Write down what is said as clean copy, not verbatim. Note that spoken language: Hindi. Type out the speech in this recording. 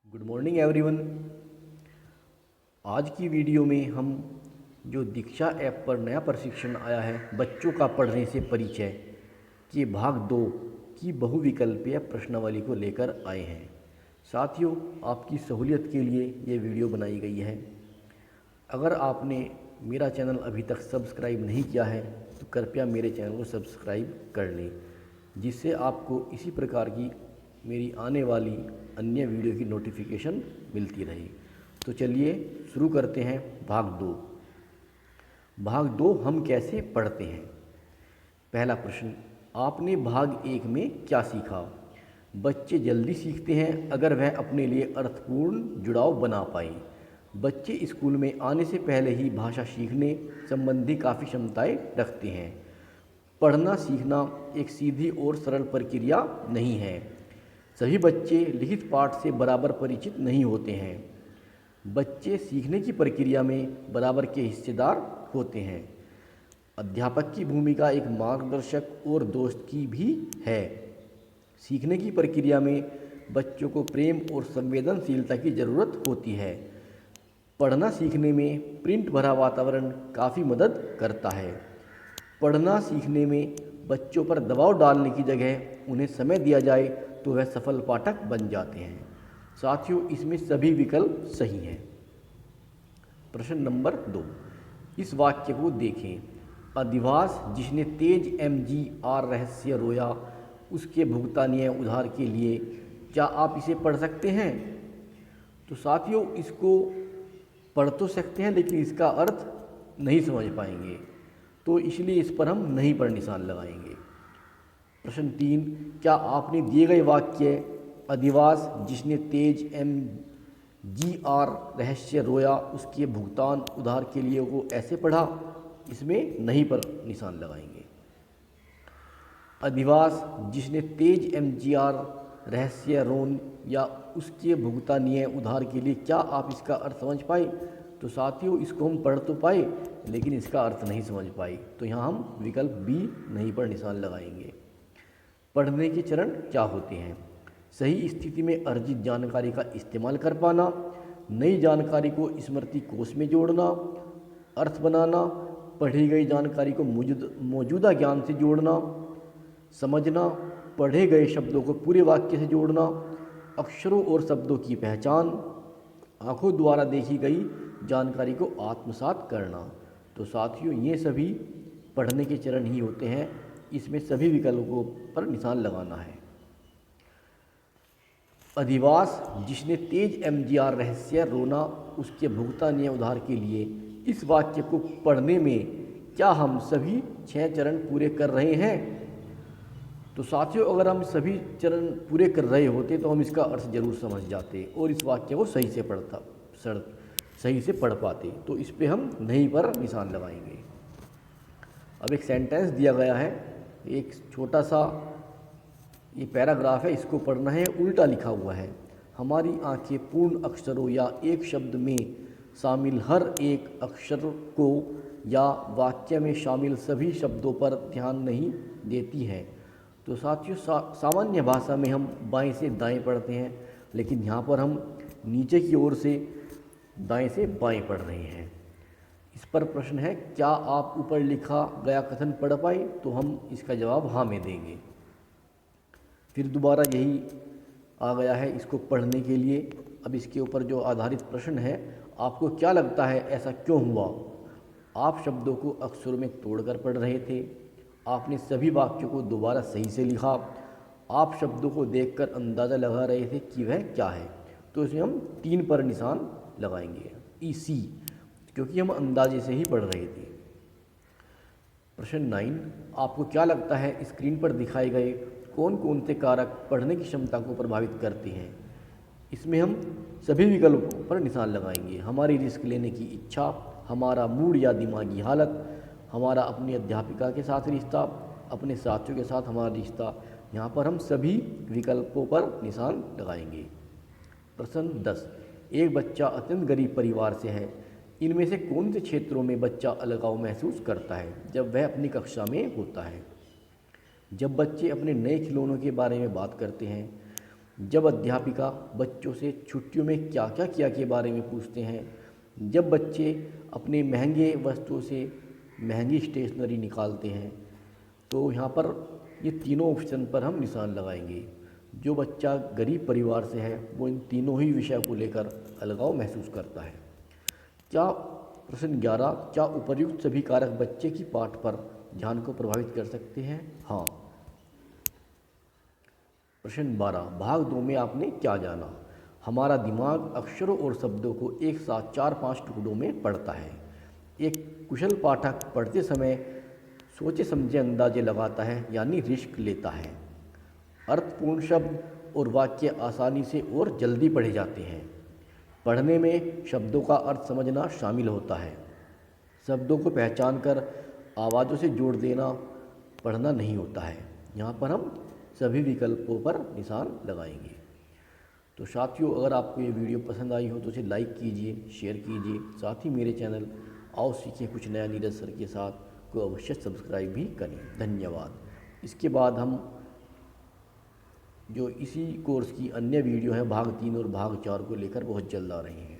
Good morning everyone. आज की वीडियो में हम जो दीक्षा ऐप पर नया प्रशिक्षण आया है बच्चों का पढ़ने से परिचय के भाग 2 की बहुविकल्पीय प्रश्नावली को लेकर आए हैं। साथियों, आपकी सहूलियत के लिए ये वीडियो बनाई गई है। अगर आपने मेरा चैनल अभी तक सब्सक्राइब नहीं किया है तो कृपया मेरे चैनल को सब्सक्राइब कर लें, जिससे आपको इसी प्रकार की मेरी आने वाली अन्य वीडियो की नोटिफिकेशन मिलती रहे। तो चलिए शुरू करते हैं भाग 2। भाग 2 हम कैसे पढ़ते हैं। पहला प्रश्न, आपने भाग 1 में क्या सीखा। बच्चे जल्दी सीखते हैं अगर वह अपने लिए अर्थपूर्ण जुड़ाव बना पाए। बच्चे स्कूल में आने से पहले ही भाषा सीखने संबंधी काफ़ी क्षमताएं रखते हैं। पढ़ना सीखना एक सीधी और सरल प्रक्रिया नहीं है। सभी बच्चे लिखित पाठ से बराबर परिचित नहीं होते हैं। बच्चे सीखने की प्रक्रिया में बराबर के हिस्सेदार होते हैं। अध्यापक की भूमिका एक मार्गदर्शक और दोस्त की भी है। सीखने की प्रक्रिया में बच्चों को प्रेम और संवेदनशीलता की ज़रूरत होती है। पढ़ना सीखने में प्रिंट भरा वातावरण काफ़ी मदद करता है। पढ़ना सीखने में बच्चों पर दबाव डालने की जगह उन्हें समय दिया जाए तो वह सफल पाठक बन जाते हैं। साथियों, इसमें सभी विकल्प सही हैं। प्रश्न नंबर 2, इस वाक्य को देखें। अधिवास जिसने तेज MGR रहस्य रोया उसके भुगतानीय उधार के लिए, क्या आप इसे पढ़ सकते हैं। तो साथियों, इसको पढ़ तो सकते हैं लेकिन इसका अर्थ नहीं समझ पाएंगे, तो इसलिए इस पर हम नहीं पर निशान लगाएंगे। प्रश्न 3, क्या आपने दिए गए वाक्य अधिवास जिसने तेज MGR रहस्य रोया उसके भुगतान उधार के लिए को ऐसे पढ़ा, इसमें नहीं पर निशान लगाएंगे। अधिवास जिसने तेज MGR रहस्य रोन या उसके भुगतानीय उधार के लिए, क्या आप इसका अर्थ समझ पाए। तो साथियों, इसको हम पढ़ तो पाए लेकिन इसका अर्थ नहीं समझ पाए, तो यहाँ हम विकल्प बी नहीं पर निशान लगाएंगे। पढ़ने के चरण क्या होते हैं। सही स्थिति में अर्जित जानकारी का इस्तेमाल कर पाना, नई जानकारी को स्मृति कोश में जोड़ना, अर्थ बनाना, पढ़ी गई जानकारी को मौजूदा ज्ञान से जोड़ना, समझना, पढ़े गए शब्दों को पूरे वाक्य से जोड़ना, अक्षरों और शब्दों की पहचान, आंखों द्वारा देखी गई जानकारी को आत्मसात करना। तो साथियों, ये सभी पढ़ने के चरण ही होते हैं। इसमें सभी विकल्पों पर निशान लगाना है। अधिवास जिसने तेज MGR रहस्य रोना उसके भुगतानीय उधार के लिए, इस वाक्य को पढ़ने में क्या हम सभी 6 चरण पूरे कर रहे हैं। तो साथियों, अगर हम सभी चरण पूरे कर रहे होते तो हम इसका अर्थ जरूर समझ जाते और इस वाक्य को सही से पढ़ पाते, तो इस पे हम नहीं पर निशान लगाएंगे। अब एक सेंटेंस दिया गया है, एक छोटा सा ये पैराग्राफ है, इसको पढ़ना है। उल्टा लिखा हुआ है, हमारी आंखें पूर्ण अक्षरों या एक शब्द में शामिल हर एक अक्षर को या वाक्य में शामिल सभी शब्दों पर ध्यान नहीं देती हैं। तो साथियों, सामान्य भाषा में हम बाएं से दाएं पढ़ते हैं, लेकिन यहाँ पर हम नीचे की ओर से दाएं से बाएं पढ़ रहे हैं। इस पर प्रश्न है, क्या आप ऊपर लिखा गया कथन पढ़ पाए। तो हम इसका जवाब हाँ में देंगे। फिर दोबारा यही आ गया है इसको पढ़ने के लिए। अब इसके ऊपर जो आधारित प्रश्न है, आपको क्या लगता है ऐसा क्यों हुआ। आप शब्दों को अक्षरों में तोड़कर पढ़ रहे थे, आपने सभी वाक्यों को दोबारा सही से लिखा, आप शब्दों को देखकर अंदाज़ा लगा रहे थे कि वह क्या है। तो इसमें हम 3 पर निशान लगाएंगे, EC, क्योंकि हम अंदाजे से ही पढ़ रहे थे। प्रश्न 9, आपको क्या लगता है स्क्रीन पर दिखाए गए कौन कौन से कारक पढ़ने की क्षमता को प्रभावित करते हैं। इसमें हम सभी विकल्पों पर निशान लगाएंगे। हमारी रिस्क लेने की इच्छा, हमारा मूड या दिमागी हालत, हमारा अपनी अध्यापिका के साथ रिश्ता, अपने साथियों के साथ हमारा रिश्ता। यहाँ पर हम सभी विकल्पों पर निशान लगाएंगे। प्रश्न 10, एक बच्चा अत्यंत गरीब परिवार से है। इनमें से कौन से क्षेत्रों में बच्चा अलगाव महसूस करता है जब वह अपनी कक्षा में होता है। जब बच्चे अपने नए खिलौनों के बारे में बात करते हैं, जब अध्यापिका बच्चों से छुट्टियों में क्या क्या किया के बारे में पूछते हैं, जब बच्चे अपने महंगे वस्तुओं से महंगी स्टेशनरी निकालते हैं, तो यहाँ पर ये तीनों ऑप्शन पर हम निशान लगाएंगे। जो बच्चा गरीब परिवार से है वो इन तीनों ही विषय को लेकर अलगाव महसूस करता है। क्या प्रश्न 11, क्या उपर्युक्त सभी कारक बच्चे की पाठ पर ध्यान को प्रभावित कर सकते हैं? हाँ। प्रश्न 12, भाग 2 में आपने क्या जाना? हमारा दिमाग अक्षरों और शब्दों को एक साथ 4-5 टुकड़ों में पढ़ता है। एक कुशल पाठक पढ़ते समय सोचे समझे अंदाजे लगाता है, यानी रिस्क लेता है। अर्थपूर्ण शब्द और वाक्य आसानी से और जल्दी पढ़े जाते हैं। पढ़ने में शब्दों का अर्थ समझना शामिल होता है। शब्दों को पहचान कर आवाज़ों से जोड़ देना पढ़ना नहीं होता है। यहाँ पर हम सभी विकल्पों पर निशान लगाएंगे। तो साथियों, अगर आपको ये वीडियो पसंद आई हो तो इसे लाइक कीजिए, शेयर कीजिए। साथ ही मेरे चैनल आओ सीखें कुछ नया नीरज सर के साथ को अवश्य सब्सक्राइब भी करें। धन्यवाद। इसके बाद हम जो इसी कोर्स की अन्य वीडियो है भाग 3 और भाग 4 को लेकर बहुत जल्द आ रहे हैं।